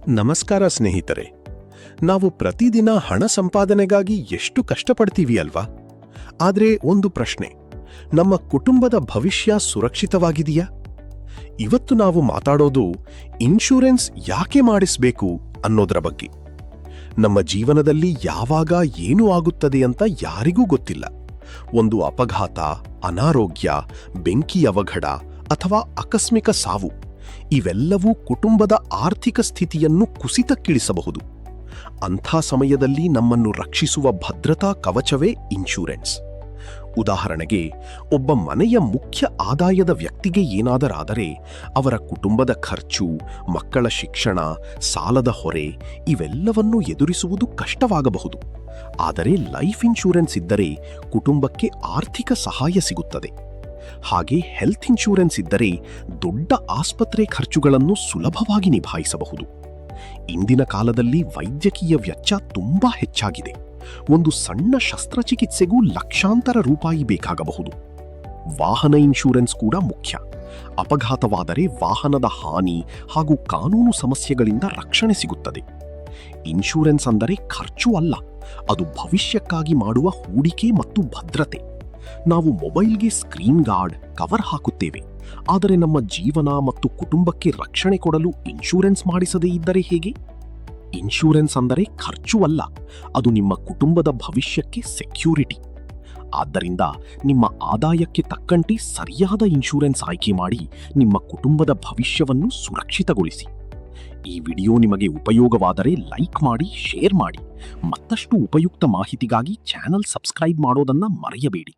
ನಮಸ್ಕಾರ ಸ್ನೇಹಿತರೆ. ನಾವು ಪ್ರತಿದಿನ ಹಣ ಸಂಪಾದನೆಗಾಗಿ ಎಷ್ಟು ಕಷ್ಟಪಡ್ತೀವಿ ಅಲ್ವಾ? ಆದರೆ ಒಂದು ಪ್ರಶ್ನೆ, ನಮ್ಮ ಕುಟುಂಬದ ಭವಿಷ್ಯ ಸುರಕ್ಷಿತವಾಗಿದೆಯಾ? ಇವತ್ತು ನಾವು ಮಾತಾಡೋದು ಇನ್ಶೂರೆನ್ಸ್ ಯಾಕೆ ಮಾಡಿಸಬೇಕು ಅನ್ನೋದರ ಬಗ್ಗೆ. ನಮ್ಮ ಜೀವನದಲ್ಲಿ ಯಾವಾಗ ಏನು ಆಗುತ್ತದೆ ಅಂತ ಯಾರಿಗೂ ಗೊತ್ತಿಲ್ಲ. ಒಂದು ಅಪಘಾತ, ಅನಾರೋಗ್ಯ, ಬೆಂಕಿ ಅವಘಡ ಅಥವಾ ಆಕಸ್ಮಿಕ ಸಾವು ಇವೆಲ್ಲವೂ ಕುಟುಂಬದ ಆರ್ಥಿಕ ಸ್ಥಿತಿಯನ್ನು ಕುಸಿತಕ್ಕಿಳಿಸಬಹುದು. ಅಂಥ ಸಮಯದಲ್ಲಿ ನಮ್ಮನ್ನು ರಕ್ಷಿಸುವ ಭದ್ರತಾ ಕವಚವೇ ಇನ್ಶೂರೆನ್ಸ್. ಉದಾಹರಣೆಗೆ, ಒಬ್ಬ ಮನೆಯ ಮುಖ್ಯ ಆದಾಯದ ವ್ಯಕ್ತಿಗೆ ಏನಾದರಾದರೆ ಅವರ ಕುಟುಂಬದ ಖರ್ಚು, ಮಕ್ಕಳ ಶಿಕ್ಷಣ, ಸಾಲದ ಹೊರೆ ಇವೆಲ್ಲವನ್ನೂ ಎದುರಿಸುವುದು ಕಷ್ಟವಾಗಬಹುದು. ಆದರೆ ಲೈಫ್ ಇನ್ಶೂರೆನ್ಸ್ ಇದ್ದರೆ ಕುಟುಂಬಕ್ಕೆ ಆರ್ಥಿಕ ಸಹಾಯ ಸಿಗುತ್ತದೆ. ಹಾಗೆ ಹೆಲ್ತ್ ಇನ್ಶೂರೆನ್ಸ್ ಇದ್ದರೆ ದೊಡ್ಡ ಆಸ್ಪತ್ರೆ ಖರ್ಚುಗಳನ್ನು ಸುಲಭವಾಗಿ ನಿಭಾಯಿಸಬಹುದು. ಇಂದಿನ ಕಾಲದಲ್ಲಿ ವೈದ್ಯಕೀಯ ವೆಚ್ಚ ತುಂಬಾ ಹೆಚ್ಚಾಗಿದೆ. ಒಂದು ಸಣ್ಣ ಶಸ್ತ್ರಚಿಕಿತ್ಸೆಗೂ ಲಕ್ಷಾಂತರ ರೂಪಾಯಿ ಬೇಕಾಗಬಹುದು. ವಾಹನ ಇನ್ಶೂರೆನ್ಸ್ ಕೂಡ ಮುಖ್ಯ. ಅಪಘಾತವಾದರೆ ವಾಹನದ ಹಾನಿ ಹಾಗೂ ಕಾನೂನು ಸಮಸ್ಯೆಗಳಿಂದ ರಕ್ಷಣೆ ಸಿಗುತ್ತದೆ. ಇನ್ಶೂರೆನ್ಸ್ ಅಂದರೆ ಖರ್ಚು ಅಲ್ಲ, ಅದು ಭವಿಷ್ಯಕ್ಕಾಗಿ ಮಾಡುವ ಹೂಡಿಕೆ ಮತ್ತು ಭದ್ರತೆ. ನಾವು ಮೊಬೈಲ್ಗೆ ಸ್ಕ್ರೀನ್ ಗಾರ್ಡ್, ಕವರ್ ಹಾಕುತ್ತೇವೆ, ಆದರೆ ನಮ್ಮ ಜೀವನ ಮತ್ತು ಕುಟುಂಬಕ್ಕೆ ರಕ್ಷಣೆ ಕೊಡಲು ಇನ್ಶೂರೆನ್ಸ್ ಮಾಡಿಸದೇ ಇದ್ದರೆ ಹೇಗೆ? ಇನ್ಶೂರೆನ್ಸ್ ಅಂದರೆ ಖರ್ಚು ಅಲ್ಲ, ಅದು ನಿಮ್ಮ ಕುಟುಂಬದ ಭವಿಷ್ಯಕ್ಕೆ ಸೆಕ್ಯೂರಿಟಿ. ಆದ್ದರಿಂದ ನಿಮ್ಮ ಆದಾಯಕ್ಕೆ ತಕ್ಕಂತೆ ಸರಿಯಾದ ಇನ್ಶೂರೆನ್ಸ್ ಆಯ್ಕೆ ಮಾಡಿ ನಿಮ್ಮ ಕುಟುಂಬದ ಭವಿಷ್ಯವನ್ನು ಸುರಕ್ಷಿತಗೊಳಿಸಿ. ಈ ವಿಡಿಯೋ ನಿಮಗೆ ಉಪಯೋಗವಾದರೆ ಲೈಕ್ ಮಾಡಿ, ಶೇರ್ ಮಾಡಿ. ಮತ್ತಷ್ಟು ಉಪಯುಕ್ತ ಮಾಹಿತಿಗಾಗಿ ಚಾನೆಲ್ ಸಬ್ಸ್ಕ್ರೈಬ್ ಮಾಡೋದನ್ನ ಮರೆಯಬೇಡಿ.